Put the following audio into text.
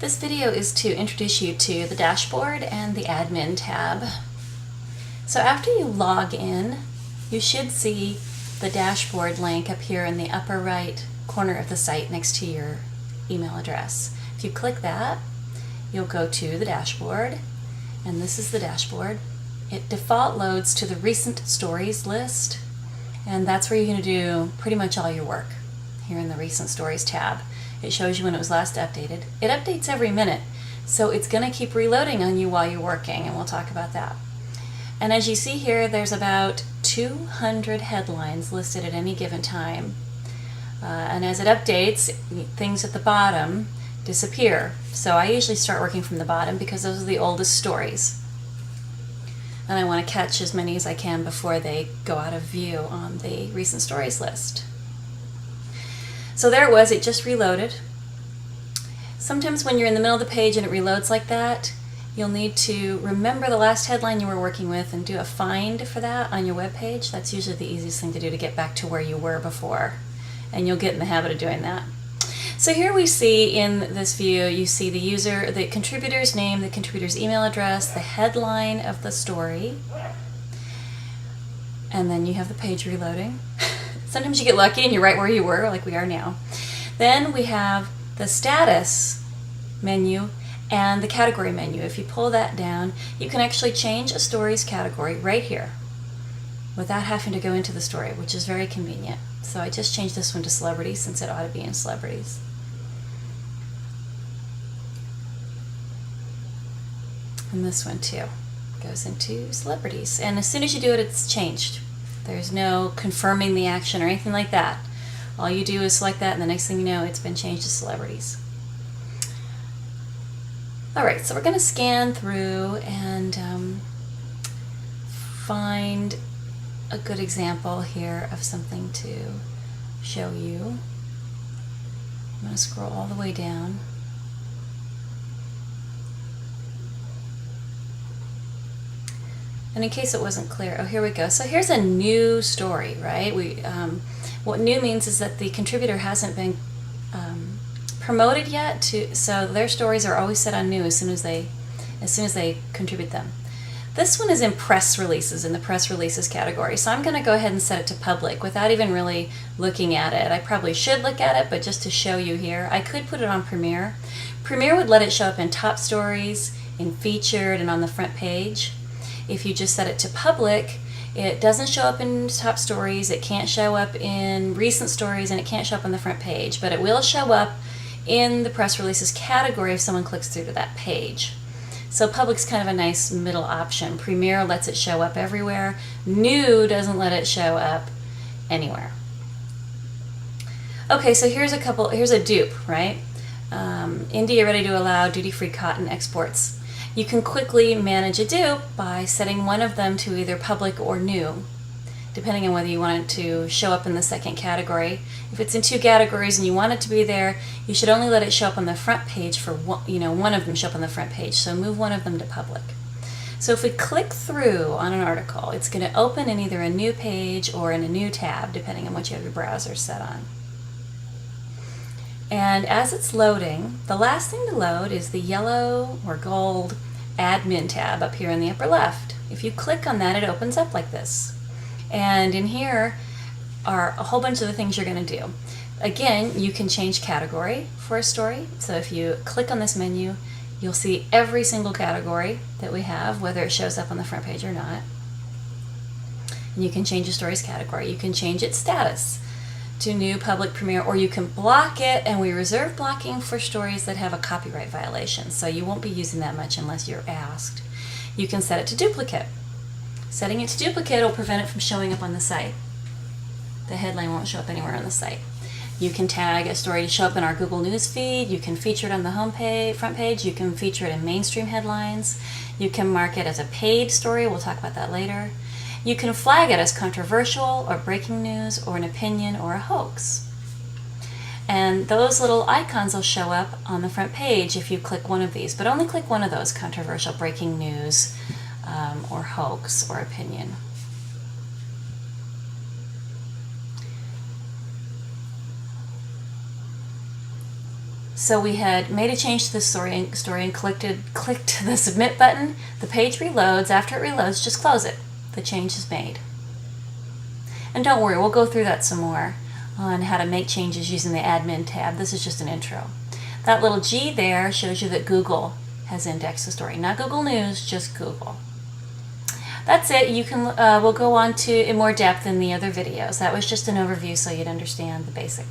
This video is to introduce you to the dashboard and the admin tab. So after you log in, you should see the dashboard link up here in the upper right corner of the site next to your email address. If you click that, you'll go to the dashboard, and this is the dashboard. It default loads to the recent stories list, and that's where you're going to do pretty much all your work here in the recent stories tab. It shows you when it was last updated. It updates every minute, so it's going to keep reloading on you while you're working, and we'll talk about that. And as you see here, there's about 200 headlines listed at any given time. And as it updates, things at the bottom disappear. So I usually start working from the bottom because those are the oldest stories. And I want to catch as many as I can before they go out of view on the recent stories list. So there it was, it just reloaded. Sometimes when you're in the middle of the page and it reloads like that, you'll need to remember the last headline you were working with and do a find for that on your web page. That's usually the easiest thing to do to get back to where you were before. And you'll get in the habit of doing that. So here we see in this view, you see the user, the contributor's name, the contributor's email address, the headline of the story, and then you have the page reloading. Sometimes you get lucky and you're right where you were, like we are now. Then we have the status menu and the category menu. If you pull that down, you can actually change a story's category right here without having to go into the story, which is very convenient. So I just changed this one to celebrities since it ought to be in celebrities. And this one too goes into celebrities. And as soon as you do it, it's changed. There's no confirming the action or anything like that. All you do is select that, and the next thing you know, it's been changed to celebrities. All right, so we're going to scan through and find a good example here of something to show you. I'm going to scroll all the way down. And in case it wasn't clear, oh, here we go. So here's a new story, right? What new means is that the contributor hasn't been promoted yet, so their stories are always set on new as soon as they contribute them. This one is in press releases, in the press releases category. So I'm going to go ahead and set it to public without even really looking at it. I probably should look at it, but just to show you here, I could put it on Premiere. Premiere would let it show up in top stories, in featured, and on the front page. If you just set it to public, it doesn't show up in top stories, it can't show up in recent stories, and it can't show up on the front page, but it will show up in the press releases category if someone clicks through to that page. So public's kind of a nice middle option. Premiere lets it show up everywhere. New doesn't let it show up anywhere. Okay, so here's a dupe, right? India ready to allow duty-free cotton exports. You can quickly manage a dupe by setting one of them to either public or new, depending on whether you want it to show up in the second category. If it's in two categories and you want it to be there, you should only let it show up on the front page for one of them show up on the front page. So move one of them to public. So if we click through on an article, it's going to open in either a new page or in a new tab, depending on what you have your browser set on. And as it's loading, the last thing to load is the yellow or gold admin tab up here in the upper left. If you click on that, it opens up like this. And in here are a whole bunch of the things you're going to do. Again, you can change category for a story. So if you click on this menu, you'll see every single category that we have, whether it shows up on the front page or not. And you can change a story's category. You can change its status to new, public, premiere, or you can block it, and we reserve blocking for stories that have a copyright violation, so you won't be using that much unless you're asked. You can set it to duplicate. Setting it to duplicate will prevent it from showing up on the site. The headline won't show up anywhere on the site. You can tag a story to show up in our Google News feed. You can feature it on the home page, front page. You can feature it in mainstream headlines. You can mark it as a paid story. We'll talk about that later. You can flag it as controversial or breaking news or an opinion or a hoax. And those little icons will show up on the front page if you click one of these, but only click one of those: controversial, breaking news, or hoax or opinion. So we had made a change to the story and clicked the submit button. The page reloads. After it reloads, just close it. The change is made. And don't worry, we'll go through that some more on how to make changes using the admin tab. This is just an intro. That little G there shows you that Google has indexed the story. Not Google News, just Google. That's it. You can. We'll go on to in more depth in the other videos. That was just an overview so you'd understand the basics.